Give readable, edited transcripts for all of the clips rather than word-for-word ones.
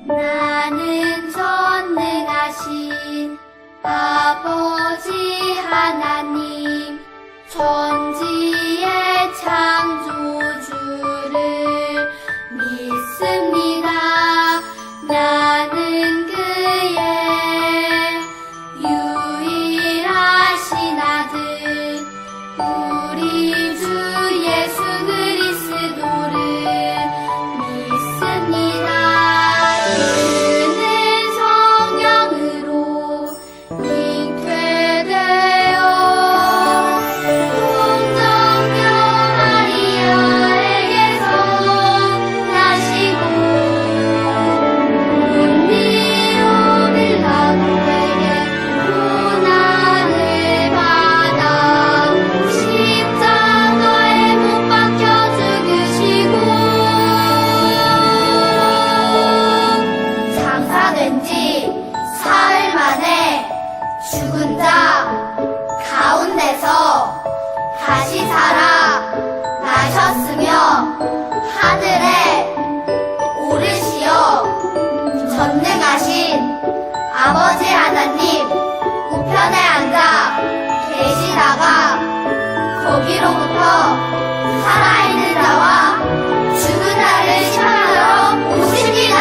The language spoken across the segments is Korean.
나는 전능하신 아버지 하나님 천지의 창조주를 믿습니다. 나는 그의 유일하신 아들 우리 주 예수 그리스도를 믿습니다. 죽은 자 가운데서 다시 살아 나셨으며 하늘에 오르시어 전능하신 아버지 하나님 우편에 앉아 계시다가 거기로부터 살아있는 자와 죽은 자를 심판하러 오십니다.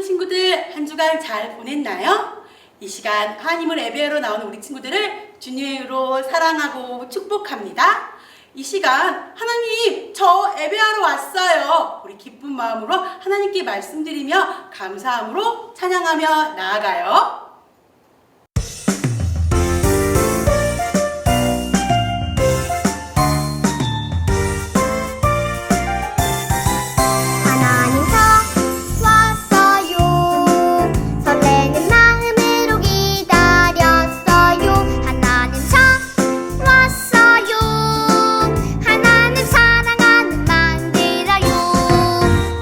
친구들 한 주간 잘 보냈나요? 이 시간 하나님을 예배하러 나오는 우리 친구들을 주님으로 사랑하고 축복합니다. 이 시간 하나님 저 예배하러 왔어요. 우리 기쁜 마음으로 하나님께 말씀드리며 감사함으로 찬양하며 나아가요.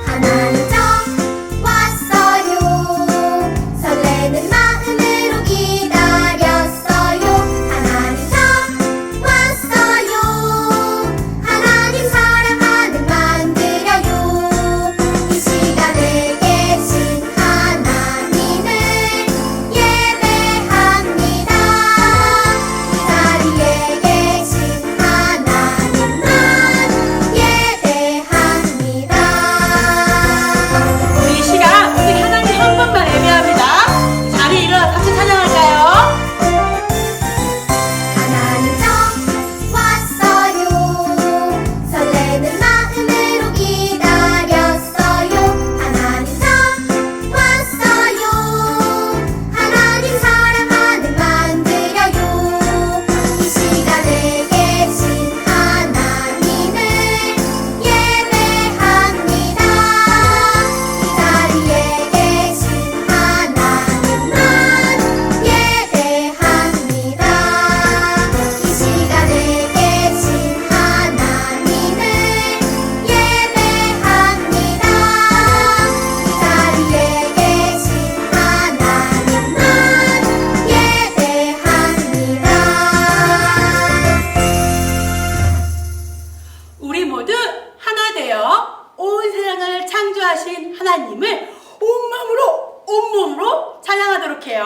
하나님 저 왔어요. 설레는 마음 전능하신 하나님을 온 마음으로 온몸으로 찬양하도록 해요.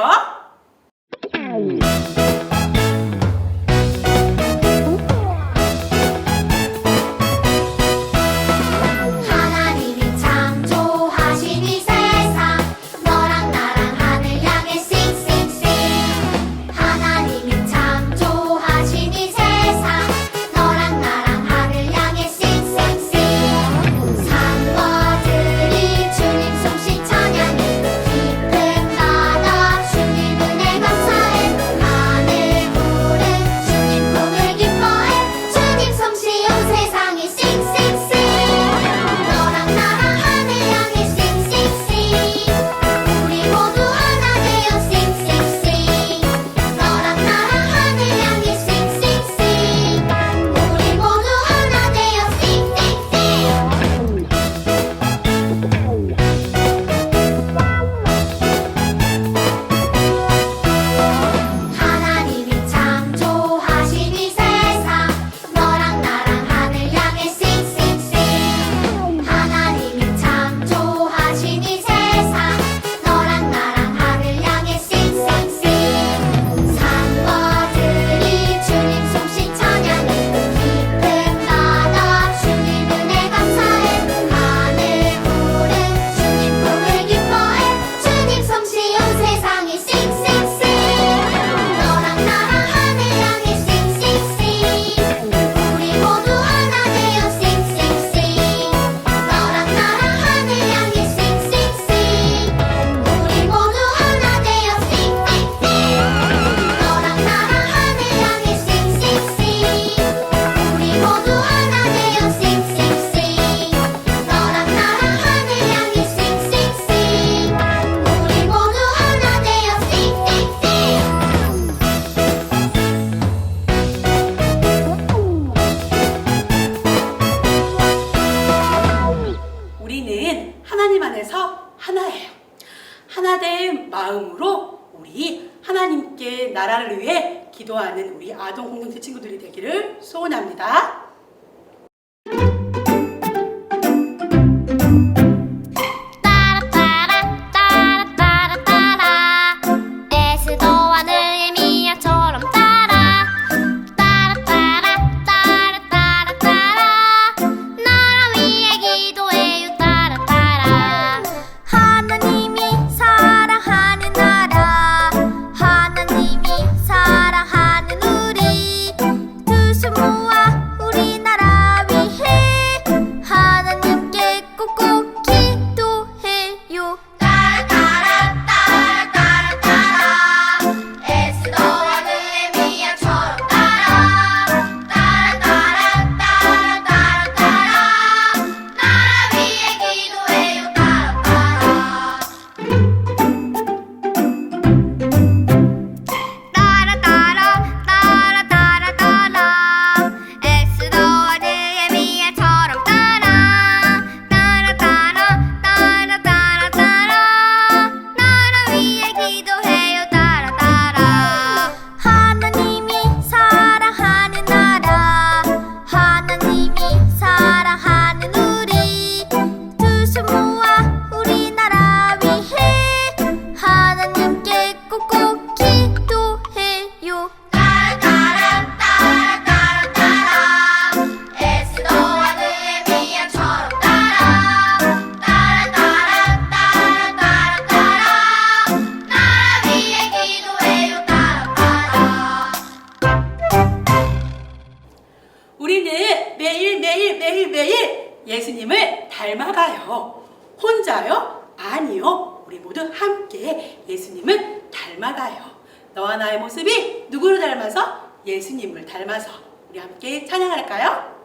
하나님이 창조하신 이 세상 너랑 나랑 하늘 향해 싱싱싱 하나님이 창조하신 이 세상 너랑 나랑 하늘 향해 싱싱싱 산과들이 주님 솜씨 찬양해 깊은 바다 주님 은혜 감사해 하늘 구름 주님 품을 기뻐해 주님 솜씨 온 세상이 싱싱싱 너랑 나랑 하늘 향해 싱싱싱 우리 모두 하나 되어 싱싱싱 너랑 나랑 하늘 향해 싱싱싱 우리 모두 하나 되어 싱싱싱 하나님이 창조하신 이 세상 너랑 나랑 하늘 향해 싱싱싱 하나님이 창조하신 이 세상 너랑 나랑 하늘 향해 싱싱싱 산과들이 주님 솜씨 찬양해 깊은 바다 주님 은혜 감사해 하늘 구름 주님 품을 기뻐해 주님 솜씨 온 세상이 싱싱싱 너랑 나랑 하늘 향해 싱싱싱 우리 모두 하나 되어 싱싱싱 너랑 나랑 하늘 향해 싱싱싱 우리 모두 하나 되어 싱싱싱 너랑 나랑 하늘 향해 싱싱싱 우리 모두 하나 되어 싱싱싱 너랑 나랑 하늘 향해 싱싱싱 우리 모두 하나 되어 싱싱싱 우리는 하나님 안에서 하나예요. 하나된 마음으로 우리 하나님께 나라를 위해 기도하는 우리 아동 공동체 친구들이 되기를 소원합니다. 따라 에스더와 느헤미야처럼 따라 나라 위에 기도해요 따라 하나님이 사랑하는 나라 하나님이 사랑하는 우리 두 손 모아 우리나라 위해 하나님께 꼭꼭 기도해요 에스더와 느헤미야처럼 나라 위에 기도해요 에스더와 느헤미야처럼 나라 위에 기도해요 하나님이 사랑하는 나라 하나님이 사랑하는 우리 두 손 모아 우리나라 위해 하나님께 꼭꼭 기도해요 에스더와 느헤미야처럼 나라 위에 기도해요 우리는 매일 예수님을 닮아가요. 혼자요? 아니요. 우리 모두 함께 예수님을 닮아가요. 너와 나의 모습이 누구를 닮아서? 예수님을 닮아서. 우리 함께 찬양할까요?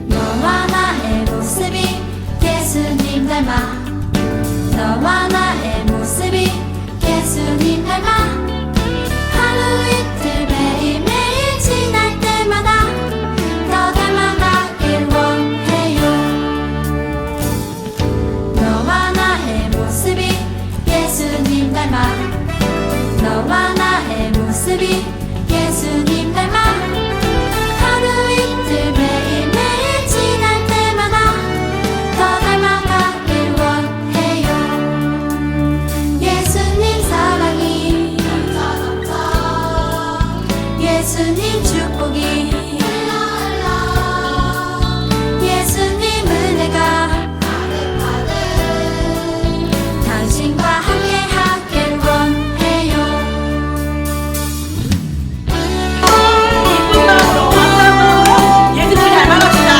너와 나의 모습이 예수님 닮아 너와 나의 모습이 예수님 닮아 하루 이틀 매일매일 지날 때마다 더 닮아가길 원해요 너와 나 예수님 축복이 예수님 은혜가 당신과 함께 하길 원해요. 기쁜 마음으로 박수 예수님 잘 반갑습니다.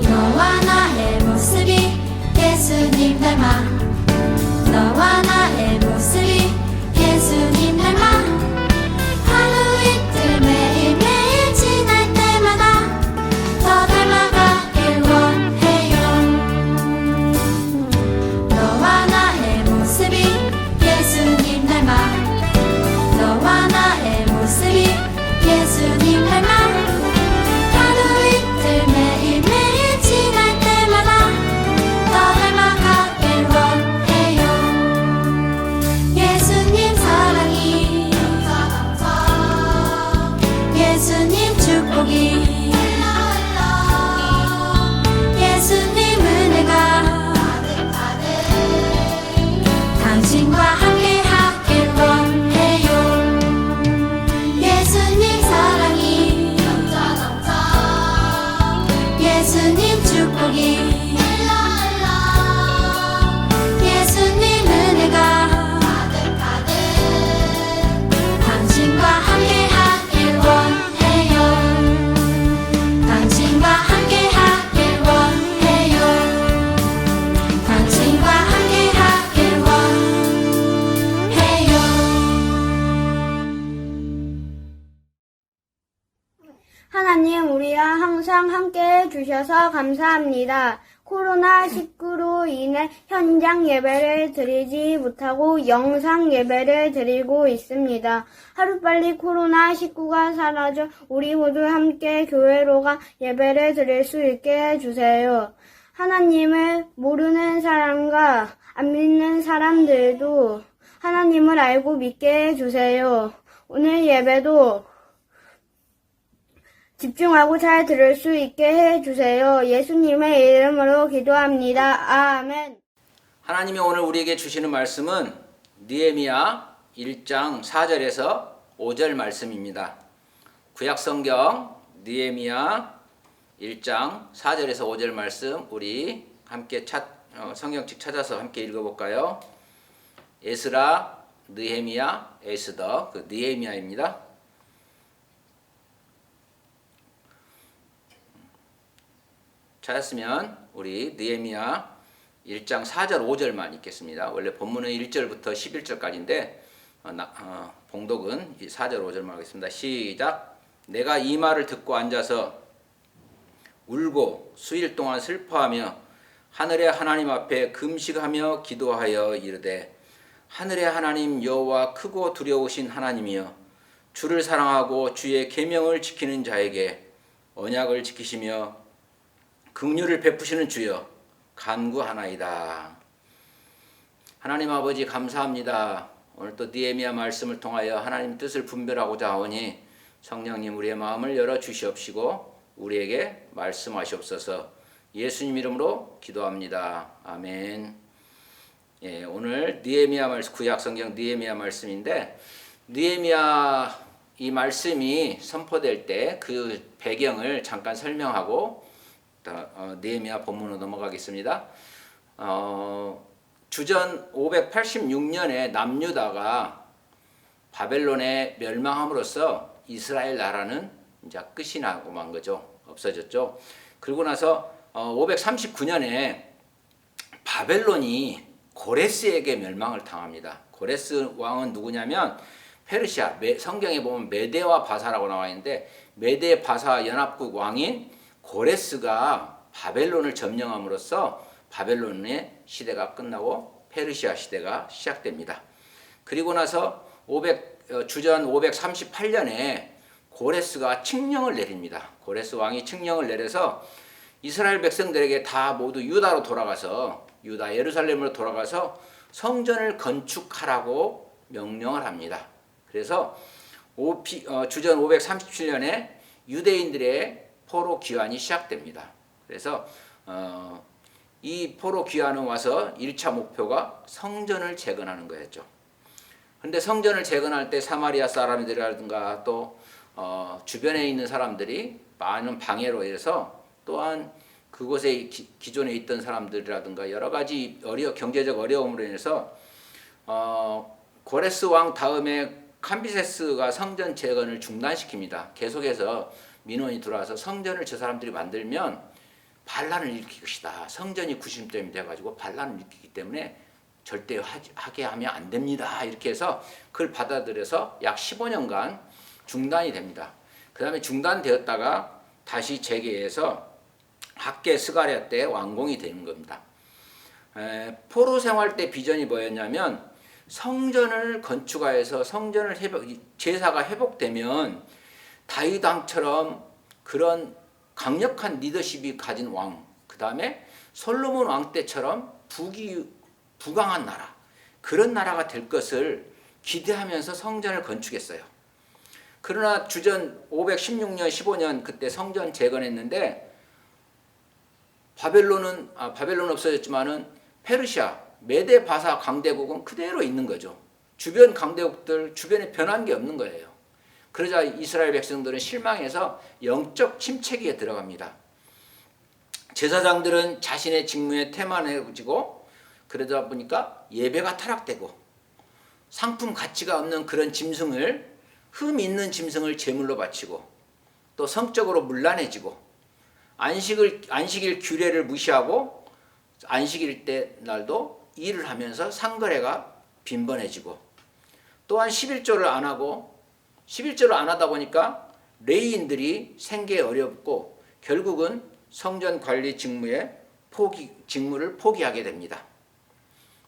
너와 나의 모습이 예수님 닮아 너와 나의 모습이 예수님 닮아 하루 이틀 매일매일 지날 때마다 더 닮아가길 원해요. 너와 나의 모습이 예수님 닮아 너와 나의 모습이 예수님 닮아 하루 이틀 매일매일 지날 때마다 더 닮아가길 원해요. 예수님 사랑이 예수님 축복이 예수님 은혜가 당신과 함께 하길 원해요. 예수님 사랑이 예수님 축복이 예수님 은혜가 당신과 함께 하길 원해요. 당신과 함께 하길 원해요. 당신과 함께 하길 원해요. 하나님, 우리와 항상 함께 해주셔서 감사합니다. 코로나19로 인해 현장 예배를 드리지 못하고 영상 예배를 드리고 있습니다. 하루빨리 코로나19가 사라져 우리 모두 함께 교회로 가 예배를 드릴 수 있게 해주세요. 하나님을 모르는 사람과 안 믿는 사람들도 하나님을 알고 믿게 해주세요. 오늘 예배도 집중하고 잘 들을 수 있게 해주세요. 예수님의 이름으로 기도합니다. 아멘. 하나님이 오늘 우리에게 주시는 말씀은 느헤미야 1장 4절에서 5절 말씀입니다. 구약성경 느헤미야 1장 4절에서 5절 말씀 우리 함께 성경책 찾아서 함께 읽어볼까요? 에스라, 느헤미야, 에스더, 그 느헤미야입니다. 찾았으면 우리 느헤미야 1장 4절 5절만 읽겠습니다. 원래 본문은 1절부터 11절까지인데 봉독은 4절 5절만 하겠습니다. 시작. 내가 이 말을 듣고 앉아서 울고 수일 동안 슬퍼하며 하늘의 하나님 앞에 금식하며 기도하여 이르되 하늘의 하나님 여호와 크고 두려우신 하나님이여 주를 사랑하고 주의 계명을 지키는 자에게 언약을 지키시며 긍휼을 베푸시는 주여 간구하나이다. 하나님 아버지 감사합니다. 오늘 또 느헤미야 말씀을 통하여 하나님 뜻을 분별하고자 하오니 성령님 우리의 마음을 열어 주시옵시고 우리에게 말씀하시옵소서. 예수님 이름으로 기도합니다. 아멘. 예, 오늘 느헤미야 말씀, 구약성경 느헤미야 말씀인데 느헤미야 이 말씀이 선포될 때 그 배경을 잠깐 설명하고 느헤미야 본문으로 넘어가겠습니다. 주전 586년에 남유다가 바벨론에 멸망함으로써 이스라엘 나라는 이제 끝이 나고 만 거죠. 없어졌죠. 그리고 나서 539년에 바벨론이 고레스에게 멸망을 당합니다. 고레스 왕은 누구냐면 페르시아, 성경에 보면 메데와 바사라고 나와 있는데 메데 바사 연합국 왕인 고레스가 바벨론을 점령함으로써 바벨론의 시대가 끝나고 페르시아 시대가 시작됩니다. 그리고 나서 주전 538년에 고레스가 칙령을 내립니다. 고레스 왕이 칙령을 내려서 이스라엘 백성들에게 다 모두 유다로 돌아가서 유다 예루살렘으로 돌아가서 성전을 건축하라고 명령을 합니다. 그래서 주전 537년에 유대인들의 포로 귀환이 시작됩니다. 그래서 이 포로 귀환은 와서 1차 목표가 성전을 재건하는 거였죠. 그런데 성전을 재건할 때 사마리아 사람들이라든가 또 주변에 있는 사람들이 많은 방해로 인해서 또한 그곳에 기존에 있던 사람들이라든가 여러 가지 경제적 어려움으로 인해서 고레스 왕 다음에 캄비세스가 성전 재건을 중단시킵니다. 계속해서 민원이 들어와서 성전을 저 사람들이 만들면 반란을 일으킬 것이다. 성전이 구심점이 돼가지고 반란을 일으키기 때문에 절대 하게 하면 안 됩니다. 이렇게 해서 그걸 받아들여서 약 15년간 중단이 됩니다. 그 다음에 중단되었다가 다시 재개해서 학계 스가랴 때 완공이 되는 겁니다. 포로 생활 때 비전이 뭐였냐면 성전을 건축하여서 제사가 회복되면 다윗 왕처럼 그런 강력한 리더십이 가진 왕, 그 다음에 솔로몬 왕 때처럼 부강한 나라, 그런 나라가 될 것을 기대하면서 성전을 건축했어요. 그러나 주전 516년 15년 그때 성전 재건했는데 바벨론은 없어졌지만은 페르시아, 메데 바사 강대국은 그대로 있는 거죠. 주변 강대국들 주변에 변한 게 없는 거예요. 그러자 이스라엘 백성들은 실망해서 영적 침체기에 들어갑니다. 제사장들은 자신의 직무에 태만해지고 그러다 보니까 예배가 타락되고 상품 가치가 없는 그런 짐승을 흠 있는 짐승을 제물로 바치고 또 성적으로 문란해지고 안식일 규례를 무시하고 안식일 때 날도 일을 하면서 상거래가 빈번해지고 또한 11조를 안 하다 보니까 레위인들이 생계에 어렵고 결국은 성전 관리 직무를 포기하게 됩니다.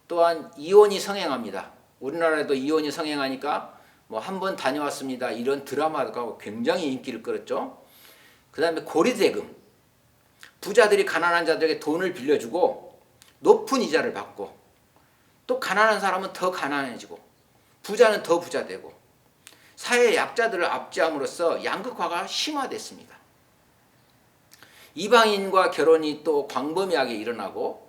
또한 이혼이 성행합니다. 우리나라에도 이혼이 성행하니까 한 번 다녀왔습니다. 이런 드라마가 굉장히 인기를 끌었죠. 그 다음에 고리대금. 부자들이 가난한 자들에게 돈을 빌려주고 높은 이자를 받고 또 가난한 사람은 더 가난해지고 부자는 더 부자되고 사회 약자들을 압제함으로써 양극화가 심화됐습니다. 이방인과 결혼이 또 광범위하게 일어나고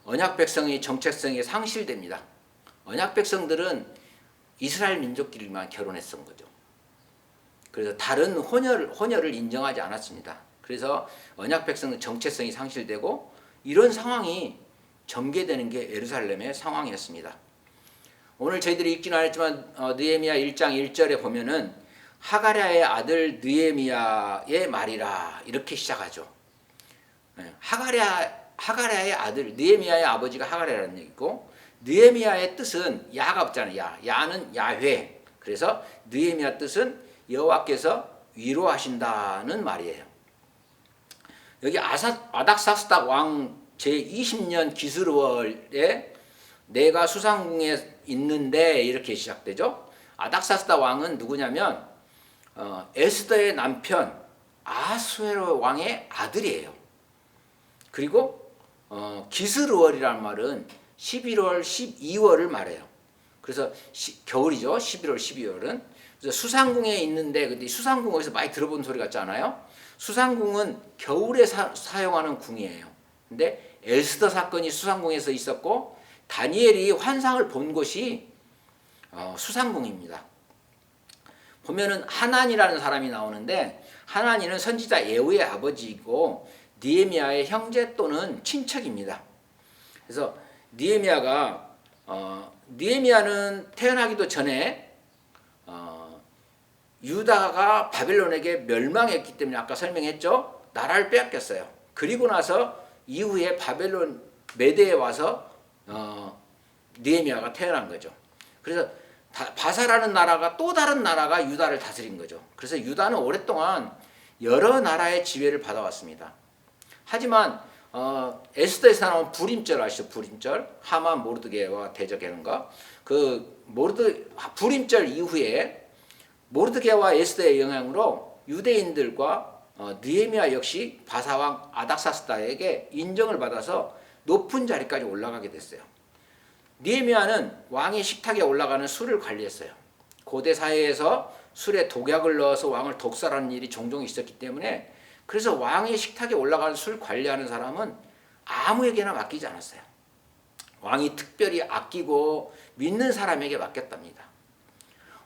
언약 백성의 정체성이 상실됩니다. 언약 백성들은 이스라엘 민족끼리만 결혼했던 거죠. 그래서 다른 혼혈을 인정하지 않았습니다. 그래서 언약 백성의 정체성이 상실되고 이런 상황이 전개되는 게 예루살렘의 상황이었습니다. 오늘 저희들이 읽지는 않았지만 느헤미야 1장 1절에 보면은 하가랴의 아들 느헤미야의 말이라 이렇게 시작하죠. 하가랴의 아들 느헤미야의 아버지가 하가랴라는 얘기고 느헤미야의 뜻은 야가 없잖아요. 야는 야훼. 그래서 느헤미야 뜻은 여호와께서 위로하신다는 말이에요. 여기 아닥사스다 왕 제20년 기스르월에 내가 수상궁에 있는데 이렇게 시작되죠. 아닥사스다 왕은 누구냐면 에스더의 남편 아수에로 왕의 아들이에요. 그리고 기스르월이라는 말은 11월, 12월을 말해요. 그래서 겨울이죠. 11월, 12월은. 그래서 수상궁에 있는데 근데 수상궁 어디서 많이 들어본 소리 같지 않아요? 수상궁은 겨울에 사용하는 궁이에요. 근데 에스더 사건이 수상궁에서 있었고 다니엘이 환상을 본 곳이 수상궁입니다. 보면은 하난이라는 사람이 나오는데 하난이는 선지자 예후의 아버지이고 느헤미야의 형제 또는 친척입니다. 그래서 느헤미야는 태어나기도 전에 유다가 바벨론에게 멸망했기 때문에 아까 설명했죠. 나라를 빼앗겼어요. 그리고 나서 이후에 바벨론 메대에 와서 느헤미야가 태어난 거죠. 그래서 바사라는 나라가 또 다른 나라가 유다를 다스린 거죠. 그래서 유다는 오랫동안 여러 나라의 지배를 받아왔습니다. 하지만 에스더에서 나온 불임절 아시죠? 불임절 하만 모르드게와 대적하는 거. 불임절 이후에 모르드게와 에스더의 영향으로 유대인들과 느헤미야 역시 바사왕 아닥사스다에게 인정을 받아서 높은 자리까지 올라가게 됐어요. 느헤미야는 왕의 식탁에 올라가는 술을 관리했어요. 고대 사회에서 술에 독약을 넣어서 왕을 독살하는 일이 종종 있었기 때문에 그래서 왕의 식탁에 올라가는 술 관리하는 사람은 아무에게나 맡기지 않았어요. 왕이 특별히 아끼고 믿는 사람에게 맡겼답니다.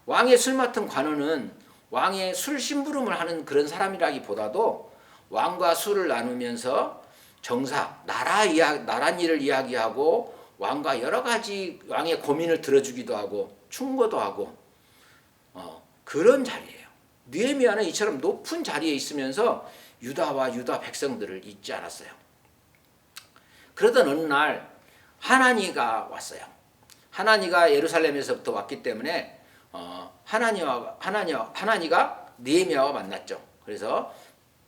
왕의 술 맡은 관원은 왕의 술 심부름을 하는 그런 사람이라기보다도 왕과 술을 나누면서 정사, 나라 일을 이야기하고 왕과 여러 가지 왕의 고민을 들어주기도 하고 충고도 하고 그런 자리예요. 느헤미야는 이처럼 높은 자리에 있으면서 유다와 유다 백성들을 잊지 않았어요. 그러던 어느 날 하나니가 왔어요. 하나니가 예루살렘에서부터 왔기 때문에 하나니가 느헤미야와 만났죠. 그래서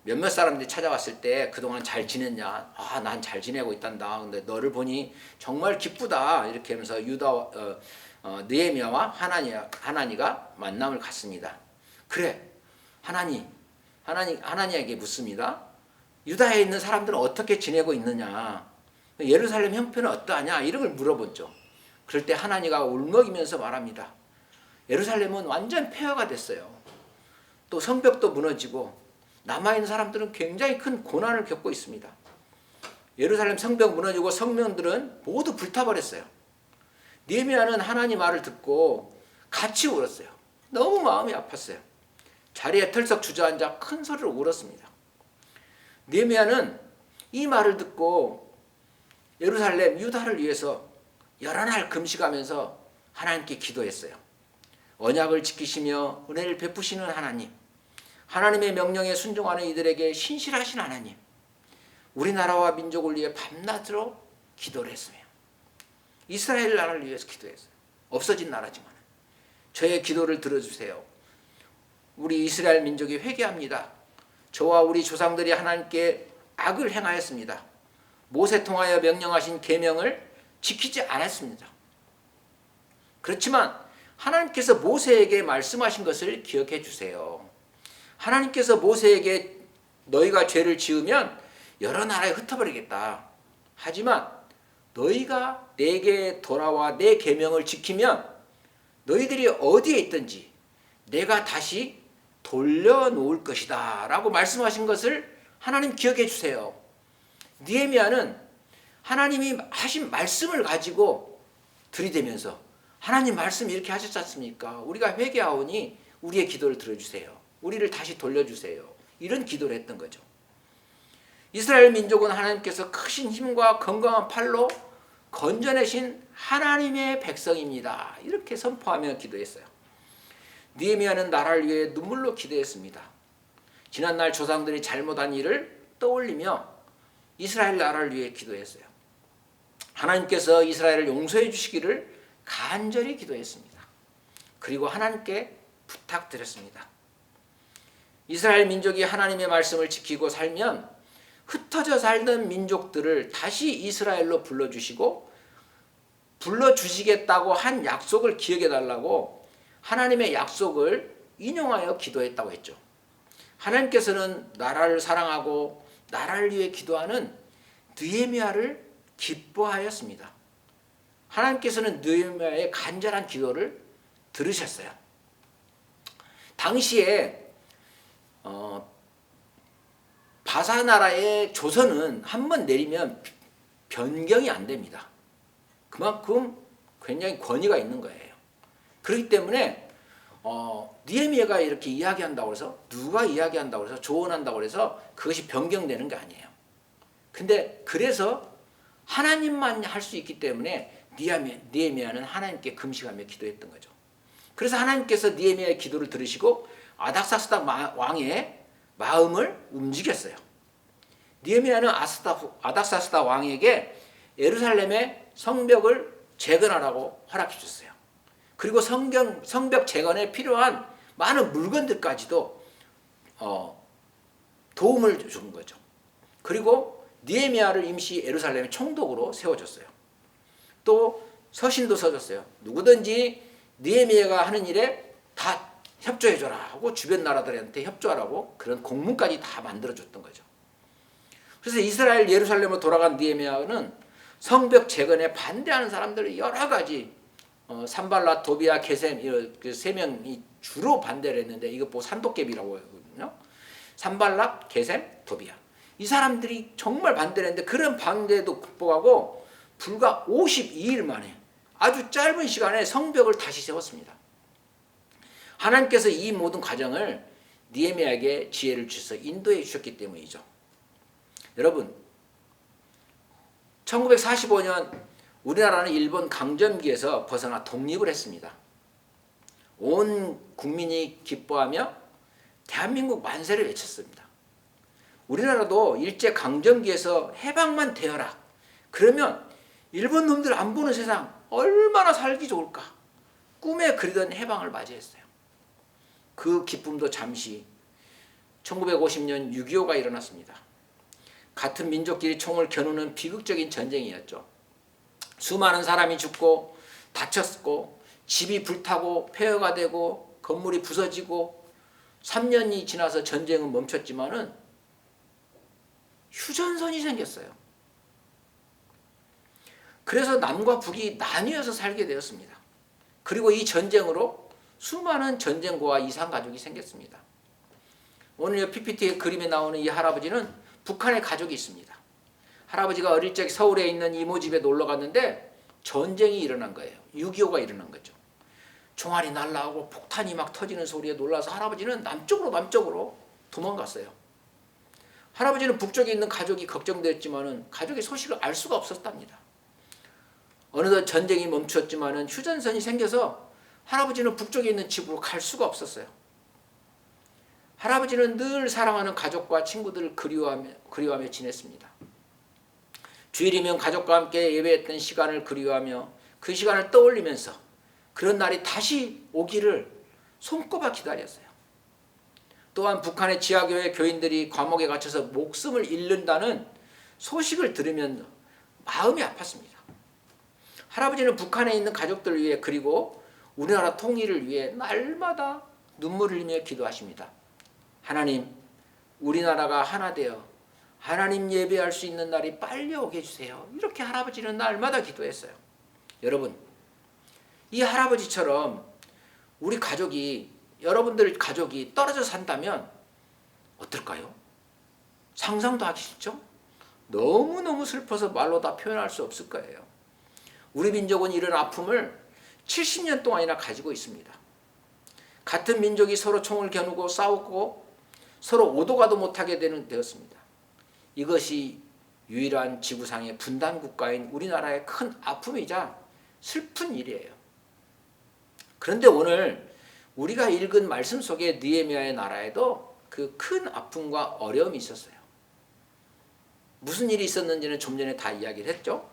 몇몇 사람들이 찾아왔을 때 그동안 잘 지냈냐? 난 잘 지내고 있단다. 근데 너를 보니 정말 기쁘다. 이렇게 하면서 느헤미야와 하나니가 만남을 갖습니다. 그래, 하나니에게 묻습니다. 유다에 있는 사람들은 어떻게 지내고 있느냐? 예루살렘 형편은 어떠하냐? 이런 걸 물어보죠. 그럴 때 하나니가 울먹이면서 말합니다. 예루살렘은 완전 폐허가 됐어요. 또 성벽도 무너지고 남아있는 사람들은 굉장히 큰 고난을 겪고 있습니다. 예루살렘 성벽 무너지고 성명들은 모두 불타버렸어요. 느헤미야는 하나님 말을 듣고 같이 울었어요. 너무 마음이 아팠어요. 자리에 털썩 주저앉아 큰 소리로 울었습니다. 느헤미야는 이 말을 듣고 예루살렘 유다를 위해서 여러 날 금식하면서 하나님께 기도했어요. 언약을 지키시며 은혜를 베푸시는 하나님, 하나님의 명령에 순종하는 이들에게 신실하신 하나님, 우리나라와 민족을 위해 밤낮으로 기도를 했으며 이스라엘 나라를 위해서 기도했어요. 없어진 나라지만 저의 기도를 들어주세요. 우리 이스라엘 민족이 회개합니다. 저와 우리 조상들이 하나님께 악을 행하였습니다. 모세 통하여 명령하신 계명을 지키지 않았습니다. 그렇지만 하나님께서 모세에게 말씀하신 것을 기억해 주세요. 하나님께서 모세에게 너희가 죄를 지으면 여러 나라에 흩어버리겠다. 하지만 너희가 내게 돌아와 내 계명을 지키면 너희들이 어디에 있든지 내가 다시 돌려놓을 것이다 라고 말씀하신 것을 하나님 기억해 주세요. 느헤미야는 하나님이 하신 말씀을 가지고 들이대면서 하나님 말씀 이렇게 하셨지 않습니까? 우리가 회개하오니 우리의 기도를 들어주세요. 우리를 다시 돌려주세요. 이런 기도를 했던 거죠. 이스라엘 민족은 하나님께서 크신 힘과 건강한 팔로 건져내신 하나님의 백성입니다. 이렇게 선포하며 기도했어요. 느헤미야는 나라를 위해 눈물로 기도했습니다. 지난날 조상들이 잘못한 일을 떠올리며 이스라엘 나라를 위해 기도했어요. 하나님께서 이스라엘을 용서해 주시기를 간절히 기도했습니다. 그리고 하나님께 부탁드렸습니다. 이스라엘 민족이 하나님의 말씀을 지키고 살면 흩어져 살던 민족들을 다시 이스라엘로 불러주시겠다고 한 약속을 기억해 달라고 하나님의 약속을 인용하여 기도했다고 했죠. 하나님께서는 나라를 사랑하고 나라를 위해 기도하는 느헤미야를 기뻐하였습니다. 하나님께서는 느헤미야의 간절한 기도를 들으셨어요. 당시에 바사 나라의 조선은 한 번 내리면 변경이 안 됩니다. 그만큼 굉장히 권위가 있는 거예요. 그렇기 때문에 느헤미야가 이렇게 이야기한다고 해서 누가 이야기한다고 해서 조언한다고 해서 그것이 변경되는 게 아니에요. 근데 그래서 하나님만 할 수 있기 때문에 느헤미야는 하나님께 금식하며 기도했던 거죠. 그래서 하나님께서 느헤미야의 기도를 들으시고 아닥사스다 왕의 마음을 움직였어요. 느헤미야는 아닥사스다 왕에게 예루살렘의 성벽을 재건하라고 허락해 줬어요. 그리고 성벽 재건에 필요한 많은 물건들까지도 도움을 준 거죠. 그리고 느헤미야를 임시 예루살렘의 총독으로 세워줬어요. 또 서신도 써줬어요. 누구든지 느헤미야가 하는 일에 다 협조해줘라 하고 주변 나라들한테 협조하라고 그런 공문까지 다 만들어줬던 거죠. 그래서 이스라엘 예루살렘으로 돌아간 느헤미야는 성벽 재건에 반대하는 사람들을 여러 가지 산발랏, 도비아, 게셈 그 세 명이 주로 반대를 했는데 이거 뭐 산도깨비라고 하거든요. 산발랏, 게셈, 도비아 이 사람들이 정말 반대를 했는데 그런 반대도 극복하고 불과 52일 만에 아주 짧은 시간에 성벽을 다시 세웠습니다. 하나님께서 이 모든 과정을 느헤미야에게 지혜를 주셔서 인도해 주셨기 때문이죠. 여러분, 1945년 우리나라는 일본 강점기에서 벗어나 독립을 했습니다. 온 국민이 기뻐하며 대한민국 만세를 외쳤습니다. 우리나라도 일제 강점기에서 해방만 되어라. 그러면 일본 놈들 안 보는 세상 얼마나 살기 좋을까. 꿈에 그리던 해방을 맞이했어요. 그 기쁨도 잠시 1950년 6.25가 일어났습니다. 같은 민족끼리 총을 겨누는 비극적인 전쟁이었죠. 수많은 사람이 죽고 다쳤고 집이 불타고 폐허가 되고 건물이 부서지고 3년이 지나서 전쟁은 멈췄지만은 휴전선이 생겼어요. 그래서 남과 북이 나뉘어서 살게 되었습니다. 그리고 이 전쟁으로 수많은 전쟁고와 이산가족이 생겼습니다. 오늘 PPT 그림에 나오는 이 할아버지는 북한에 가족이 있습니다. 할아버지가 어릴 적 서울에 있는 이모 집에 놀러 갔는데 전쟁이 일어난 거예요. 6.25가 일어난 거죠. 총알이 날라오고 폭탄이 막 터지는 소리에 놀라서 할아버지는 남쪽으로 도망갔어요. 할아버지는 북쪽에 있는 가족이 걱정되었지만은 가족의 소식을 알 수가 없었답니다. 어느덧 전쟁이 멈추었지만은 휴전선이 생겨서 할아버지는 북쪽에 있는 집으로 갈 수가 없었어요. 할아버지는 늘 사랑하는 가족과 친구들을 그리워하며 지냈습니다. 주일이면 가족과 함께 예배했던 시간을 그리워하며 그 시간을 떠올리면서 그런 날이 다시 오기를 손꼽아 기다렸어요. 또한 북한의 지하교회 교인들이 감옥에 갇혀서 목숨을 잃는다는 소식을 들으면 마음이 아팠습니다. 할아버지는 북한에 있는 가족들을 위해 그리고 우리나라 통일을 위해 날마다 눈물을 흘리며 기도하십니다. 하나님, 우리나라가 하나 되어 하나님 예배할 수 있는 날이 빨리 오게 해주세요. 이렇게 할아버지는 날마다 기도했어요. 여러분, 이 할아버지처럼 우리 가족이, 여러분들 가족이 떨어져 산다면 어떨까요? 상상도 하기 싫죠? 너무너무 슬퍼서 말로 다 표현할 수 없을 거예요. 우리 민족은 이런 아픔을 70년 동안이나 가지고 있습니다. 같은 민족이 서로 총을 겨누고 싸우고 서로 오도 가도 못하게 되었습니다. 이것이 유일한 지구상의 분단 국가인 우리나라의 큰 아픔이자 슬픈 일이에요. 그런데 오늘 우리가 읽은 말씀 속에 느헤미야의 나라에도 그 큰 아픔과 어려움이 있었어요. 무슨 일이 있었는지는 좀 전에 다 이야기를 했죠.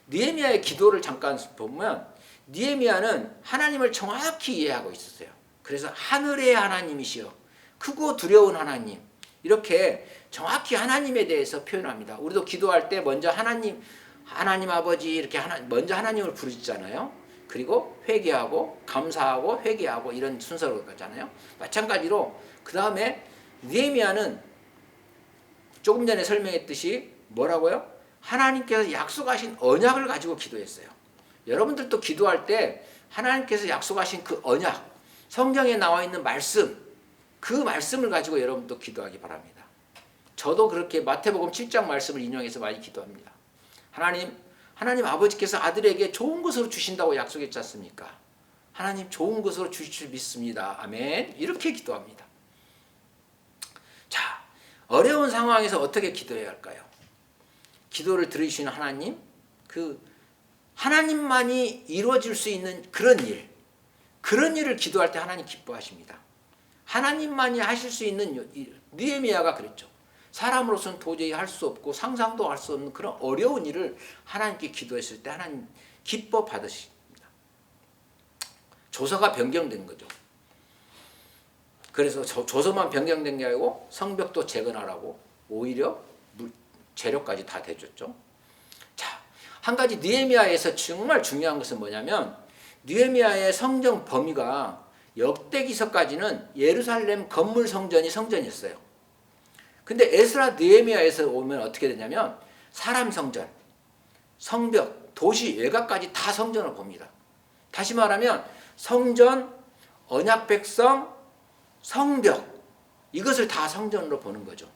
느헤미야의 기도를 잠깐 보면 느헤미야는 하나님을 정확히 이해하고 있었어요. 그래서 하늘의 하나님이시여, 크고 두려운 하나님, 이렇게 정확히 하나님에 대해서 표현합니다. 우리도 기도할 때 먼저 하나님 아버지 이렇게 먼저 하나님을 부르잖아요. 그리고 회개하고 감사하고 회개하고 이런 순서로 가잖아요. 마찬가지로 그 다음에 느헤미야는 조금 전에 설명했듯이 뭐라고요? 하나님께서 약속하신 언약을 가지고 기도했어요. 여러분들도 기도할 때 하나님께서 약속하신 그 언약, 성경에 나와 있는 말씀, 그 말씀을 가지고 여러분도 기도하기 바랍니다. 저도 그렇게 마태복음 7장 말씀을 인용해서 많이 기도합니다. 하나님 아버지께서 아들에게 좋은 것으로 주신다고 약속했지 않습니까? 하나님 좋은 것으로 주실 줄 믿습니다. 아멘. 이렇게 기도합니다. 자, 어려운 상황에서 어떻게 기도해야 할까요? 기도를 들으시는 하나님, 그 하나님만이 이루어질 수 있는 그런 일을 기도할 때 하나님 기뻐하십니다. 하나님만이 하실 수 있는 일, 느헤미야가 그랬죠. 사람으로서는 도저히 할 수 없고 상상도 할 수 없는 그런 어려운 일을 하나님께 기도했을 때 하나님 기뻐 받으십니다. 조서가 변경된 거죠. 그래서 조서만 변경된 게 아니고 성벽도 재건하라고 오히려 재료까지 다 대줬죠. 자, 한 가지 느헤미야에서 정말 중요한 것은 뭐냐면 느헤미야의 성정 범위가 역대기서까지는 예루살렘 건물 성전이었어요. 근데 에스라 느헤미야에서 오면 어떻게 되냐면 사람 성전, 성벽, 도시 외곽까지 다 성전을 봅니다. 다시 말하면 성전, 언약 백성, 성벽, 이것을 다 성전으로 보는 거죠.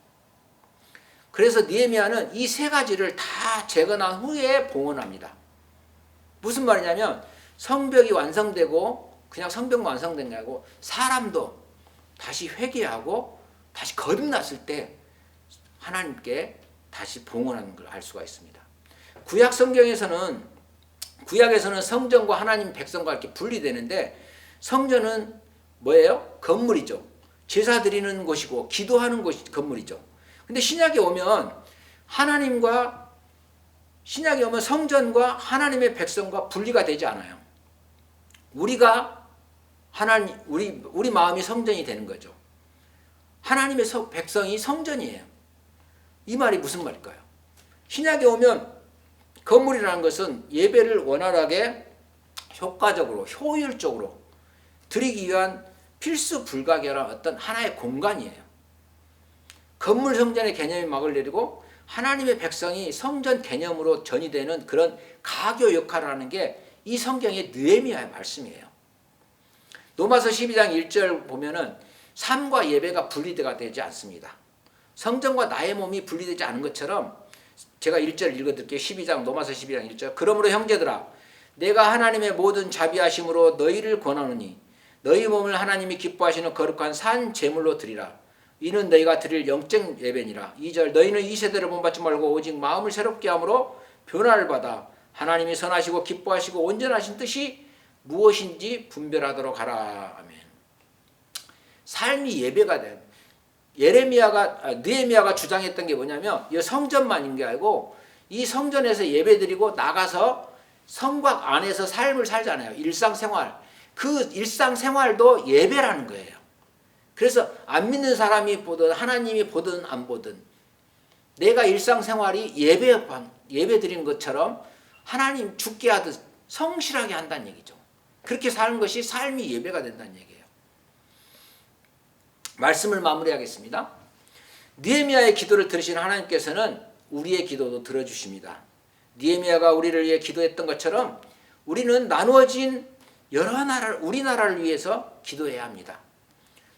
그래서 느헤미야는 이 세 가지를 다 재건한 후에 봉헌합니다. 무슨 말이냐면 성벽이 완성되고 그냥 성벽 완성된 게 아니고 사람도 다시 회개하고 다시 거듭났을 때 하나님께 다시 봉헌하는 걸 알 수가 있습니다. 구약 성경에서는 구약에서는 성전과 하나님 백성과 이렇게 분리되는데 성전은 뭐예요? 건물이죠. 제사 드리는 곳이고 기도하는 곳이 건물이죠. 근데 신약에 오면 성전과 하나님의 백성과 분리가 되지 않아요. 우리가 우리 마음이 성전이 되는 거죠. 하나님의 백성이 성전이에요. 이 말이 무슨 말일까요? 신약에 오면 건물이라는 것은 예배를 원활하게 효과적으로 효율적으로 드리기 위한 필수 불가결한 어떤 하나의 공간이에요. 건물 성전의 개념이 막을 내리고 하나님의 백성이 성전 개념으로 전이되는 그런 가교 역할을 하는 게 이 성경의 느헤미야의 말씀이에요. 로마서 12장 1절 보면은 삶과 예배가 분리가 되지 않습니다. 성전과 나의 몸이 분리되지 않은 것처럼 제가 1절 읽어드릴게요. 로마서 12장 1절. 그러므로 형제들아 내가 하나님의 모든 자비하심으로 너희를 권하노니 너희 몸을 하나님이 기뻐하시는 거룩한 산 제물로 드리라. 이는 너희가 드릴 영적 예배니라. 2절 너희는 이 세대를 본받지 말고 오직 마음을 새롭게 함으로 변화를 받아 하나님이 선하시고 기뻐하시고 온전하신 뜻이 무엇인지 분별하도록 하라. 아멘. 삶이 예배가 된 느헤미야가 주장했던 게 뭐냐면 이 성전만인 게 아니고 이 성전에서 예배드리고 나가서 성곽 안에서 삶을 살잖아요. 일상생활. 그 일상생활도 예배라는 거예요. 그래서 안 믿는 사람이 보든 하나님이 보든 안 보든 내가 일상생활이 예배 드리는 것처럼 하나님 죽게 하듯 성실하게 한다는 얘기죠. 그렇게 사는 것이 삶이 예배가 된다는 얘기예요. 말씀을 마무리하겠습니다. 느헤미야의 기도를 들으신 하나님께서는 우리의 기도도 들어주십니다. 느헤미야가 우리를 위해 기도했던 것처럼 우리는 나누어진 우리나라를 위해서 기도해야 합니다.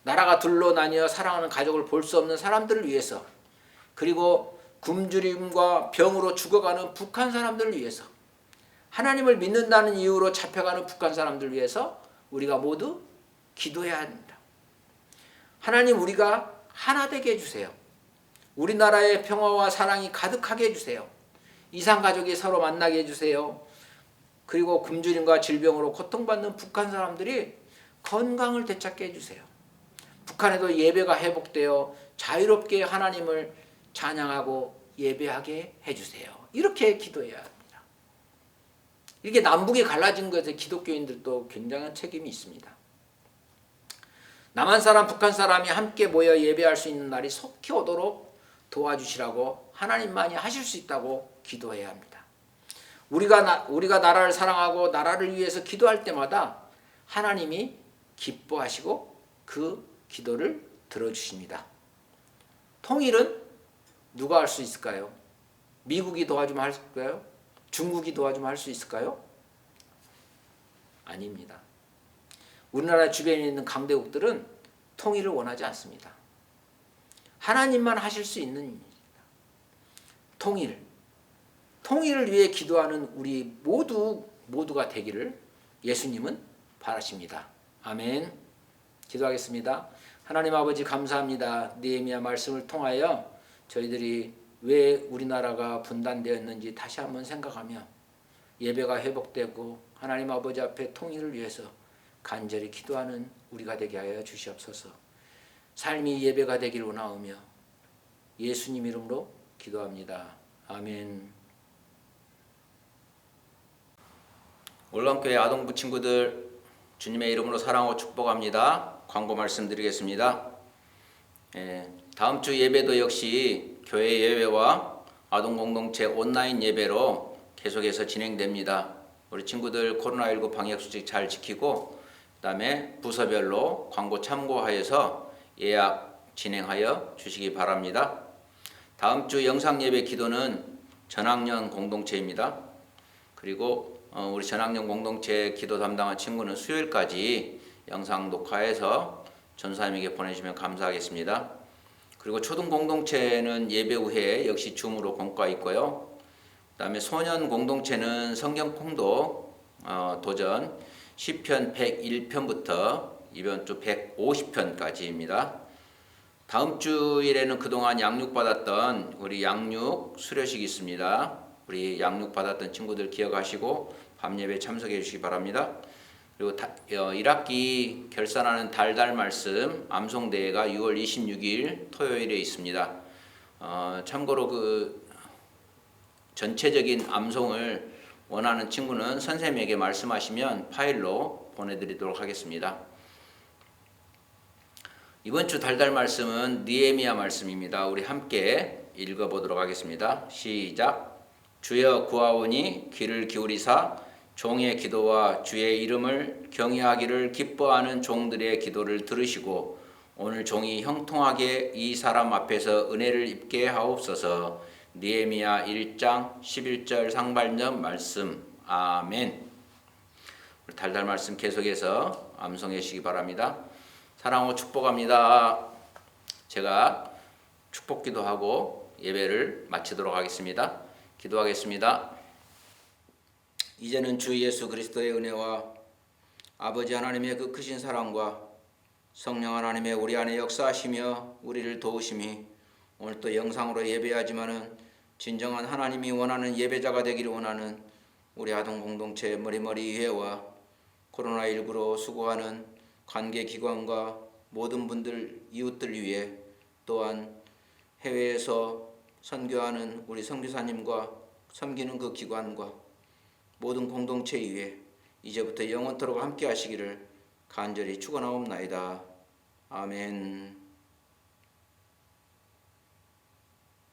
나라가 둘로 나뉘어 사랑하는 가족을 볼 수 없는 사람들을 위해서, 그리고 굶주림과 병으로 죽어가는 북한 사람들을 위해서, 하나님을 믿는다는 이유로 잡혀가는 북한 사람들을 위해서 우리가 모두 기도해야 합니다. 하나님, 우리가 하나 되게 해주세요. 우리나라의 평화와 사랑이 가득하게 해주세요. 이산가족이 서로 만나게 해주세요. 그리고 굶주림과 질병으로 고통받는 북한 사람들이 건강을 되찾게 해주세요. 북한에도 예배가 회복되어 자유롭게 하나님을 찬양하고 예배하게 해주세요. 이렇게 기도해야 합니다. 이렇게 남북이 갈라진 것에 기독교인들도 굉장한 책임이 있습니다. 남한 사람, 북한 사람이 함께 모여 예배할 수 있는 날이 속히 오도록 도와주시라고 하나님만이 하실 수 있다고 기도해야 합니다. 우리가 나라를 사랑하고 나라를 위해서 기도할 때마다 하나님이 기뻐하시고 그 기도를 들어주십니다. 통일은 누가 할 수 있을까요? 미국이 도와주면 할 수 있을까요? 중국이 도와주면 할 수 있을까요? 아닙니다. 우리나라 주변에 있는 강대국들은 통일을 원하지 않습니다. 하나님만 하실 수 있는 일입니다. 통일을 위해 기도하는 우리 모두가 되기를 예수님은 바라십니다. 아멘. 기도하겠습니다. 하나님 아버지, 감사합니다. 느헤미야 말씀을 통하여 저희들이 왜 우리나라가 분단되었는지 다시 한번 생각하며 예배가 회복되고 하나님 아버지 앞에 통일을 위해서 간절히 기도하는 우리가 되게 하여 주시옵소서. 삶이 예배가 되기를 원하오며 예수님 이름으로 기도합니다. 아멘. 올랑교회 아동부 친구들, 주님의 이름으로 사랑하고 축복합니다. 광고 말씀드리겠습니다. 다음 주 예배도 역시 교회 예배와 아동공동체 온라인 예배로 계속해서 진행됩니다. 우리 친구들 코로나19 방역수칙 잘 지키고 그 다음에 부서별로 광고 참고하여서 예약 진행하여 주시기 바랍니다. 다음 주 영상 예배 기도는 전학년 공동체입니다. 그리고 우리 전학년 공동체 기도 담당한 친구는 수요일까지 영상 녹화해서 전사님에게 보내주시면 감사하겠습니다. 그리고 초등 공동체는 예배 후에 역시 줌으로 공과 있고요. 그 다음에 소년 공동체는 성경 통독 도전 시편 101편부터 이번 주 150편까지입니다. 다음 주일에는 그동안 양육받았던 우리 양육 수료식이 있습니다. 우리 양육받았던 친구들 기억하시고 밤예배 참석해 주시기 바랍니다. 그리고 1학기 결산하는 달달 말씀 암송대회가 6월 26일 토요일에 있습니다. 참고로 그 전체적인 암송을 원하는 친구는 선생님에게 말씀하시면 파일로 보내드리도록 하겠습니다. 이번 주 달달 말씀은 느헤미야 말씀입니다. 우리 함께 읽어보도록 하겠습니다. 시작. 주여 구하오니 귀를 기울이사 종의 기도와 주의 이름을 경외하기를 기뻐하는 종들의 기도를 들으시고 오늘 종이 형통하게 이 사람 앞에서 은혜를 입게 하옵소서. 느헤미야 1장 11절 상반절 말씀. 아멘. 우리 달달 말씀 계속해서 암송해 주시기 바랍니다. 사랑하고 축복합니다. 제가 축복 기도하고 예배를 마치도록 하겠습니다. 기도하겠습니다. 이제는 주 예수 그리스도의 은혜와 아버지 하나님의 그 크신 사랑과 성령 하나님의 우리 안에 역사하시며 우리를 도우심이 오늘 또 영상으로 예배하지만은 진정한 하나님이 원하는 예배자가 되기를 원하는 우리 아동 공동체 머리머리 회와 코로나19로 수고하는 관계기관과 모든 분들 이웃들 위해 또한 해외에서 선교하는 우리 선교사님과 섬기는 그 기관과 모든 공동체 위에 이제부터 영원토록 함께 하시기를 간절히 축원하옵나이다. 아멘.